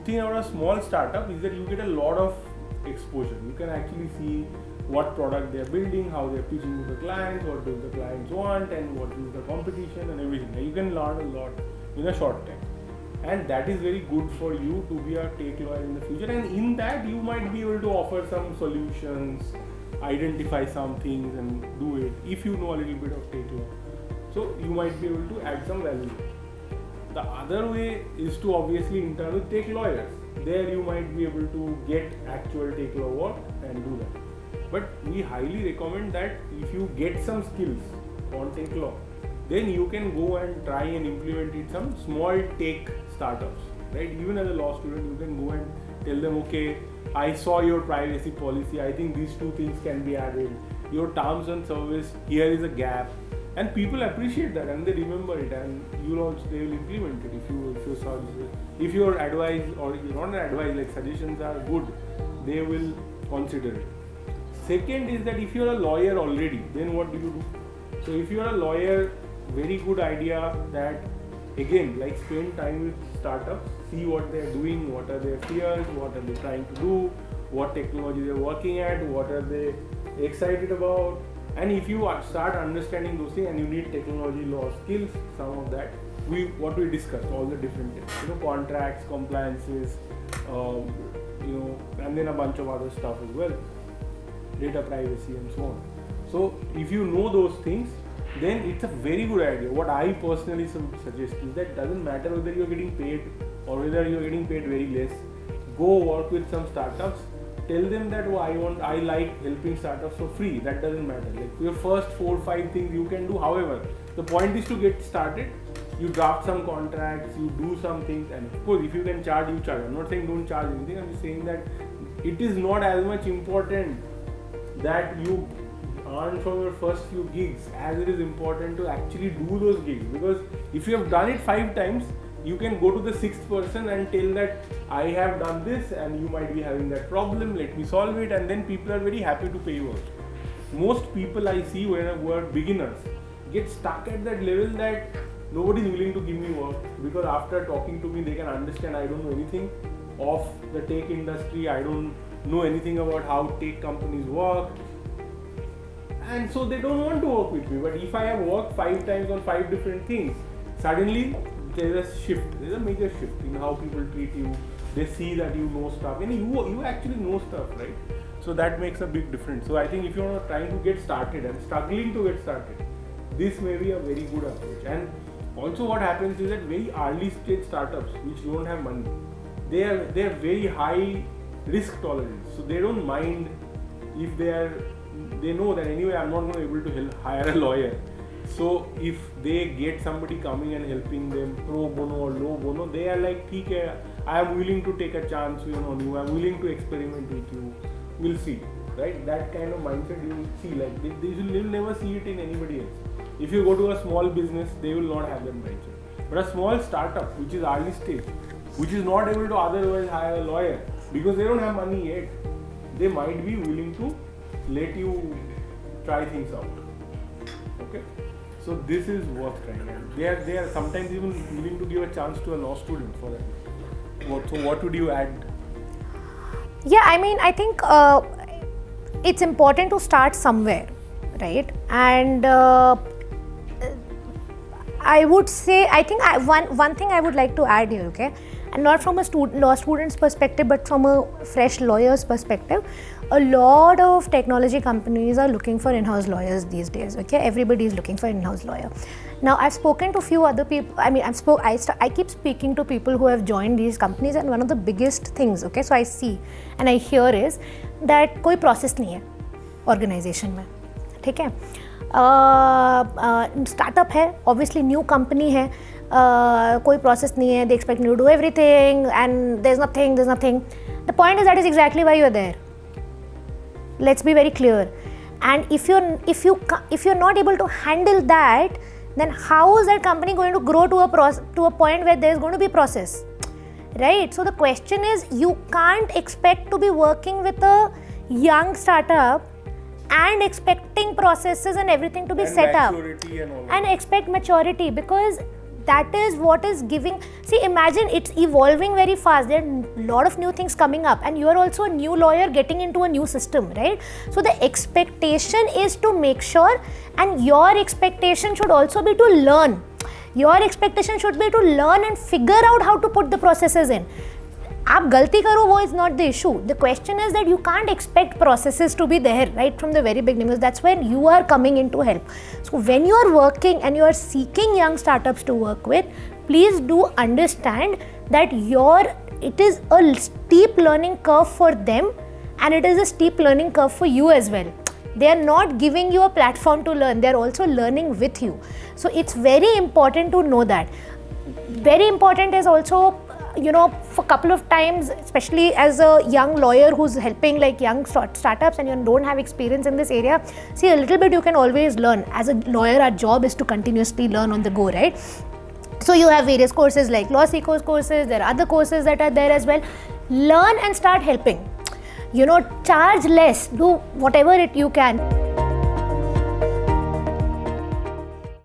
thing about a small startup is that you get a lot of exposure. You can actually see what product they are building, how they are pitching to the clients, what do the clients want, and what is the competition and everything. You can learn a lot in a short time. And that is very good for you to be a tech lawyer in the future. And in that, you might be able to offer some solutions, identify some things and do it if you know a little bit of tech law. So you might be able to add some value. The other way is to obviously intern with tech lawyers. There you might be able to get actual tech law work and do that. But we highly recommend that if you get some skills on tech law, then you can go and try and implement it some small tech startups, right? Even as a law student, you can go and tell them, okay, I saw your privacy policy, I think these two things can be added. Your terms and service, here is a gap. And people appreciate that and they remember it, and they will implement it if your advice or not an advice, like suggestions are good, they will consider it. Second is that if you are a lawyer already, then what do you do? So if you are a lawyer, very good idea that again, like spend time with startups, see what they are doing, what are their fears, what are they trying to do, what technology they are working at, what are they excited about. And if you start understanding those things and you need technology, law skills, some of that, what we discussed, all the different things, contracts, compliances, and then a bunch of other stuff as well, data privacy and so on. So if you know those things, then it's a very good idea. What I personally suggest is that doesn't matter whether you're getting paid or whether you're getting paid very less, go work with some startups. Tell them that I like helping startups for free. That doesn't matter. Like your first 4 or 5 things you can do. However, the point is to get started. You draft some contracts, you do some things, and of course, if you can charge, you charge. I'm not saying don't charge anything. I'm just saying that it is not as much important that you earn from your first few gigs as it is important to actually do those gigs. Because if you have done it 5 times, you can go to the 6th person and tell that I have done this and you might be having that problem, let me solve it, and then people are very happy to pay you out. Most people I see who are beginners get stuck at that level that nobody is willing to give me work, because after talking to me they can understand I don't know anything of the tech industry, I don't know anything about how tech companies work, and so they don't want to work with me. But if I have worked 5 times on 5 different things, suddenly there's a major shift in how people treat you. They see that you know stuff and you actually know stuff, right? So that makes a big difference. So I think if you're trying to get started and struggling to get started, this may be a very good approach. And also what happens is that very early stage startups which don't have money, they are very high risk tolerance. So they don't mind if they know that anyway I'm not going to be able to hire a lawyer. So if they get somebody coming and helping them pro bono or low bono, they are like, okay, I am willing to take a chance on you, I am willing to experiment with you, we'll see, right? That kind of mindset you will see, like they will never see it in anybody else. If you go to a small business, they will not have that mindset. But a small startup which is early stage, which is not able to otherwise hire a lawyer because they don't have money yet, they might be willing to let you try things out. Okay? So this is worth trying, and they are sometimes even willing to give a chance to a law student for that. So what would you add? Yeah, I mean, I think it's important to start somewhere, right? And I would say, I think one thing I would like to add here, okay, and not from a law student's perspective, but from a fresh lawyer's perspective, a lot of technology companies are looking for in-house lawyers these days, okay? Everybody is looking for in-house lawyer. Now, I've spoken to a few other people, I mean, I keep speaking to people who have joined these companies, and one of the biggest things, okay, so I see and I hear is that कोई process नहीं है organization में, ठीक है? Startup है, obviously new company है, कोई process नहीं है, they expect you to do everything and there's nothing. The point is that is exactly why you're there. Let's be very clear. And if you're not able to handle that, then how is that company going to grow to a point where there's going to be process, right? So the question is, you can't expect to be working with a young startup and expecting processes and everything to be set up and expect maturity, because that is what is giving. See, imagine it's evolving very fast. There are a lot of new things coming up, and you are also a new lawyer getting into a new system, right? So the expectation is to make sure, and your expectation should also be to learn. Your expectation should be to learn and figure out how to put the processes in. आप गलती करो, वो is not the issue. The question is that you can't expect processes to be there right from the very beginning, because that's when you are coming in to help. So when you are working and you are seeking young startups to work with, please do understand that it is a steep learning curve for them, and it is a steep learning curve for you as well. They are not giving you a platform to learn, they are also learning with you. So it's very important to know that. Very important is also, for a couple of times, especially as a young lawyer who's helping like young startups and you don't have experience in this area, see, a little bit you can always learn. As a lawyer, our job is to continuously learn on the go, right? So you have various courses like LawSikho's courses, there are other courses that are there as well. Learn and start helping. Charge less, do whatever you can.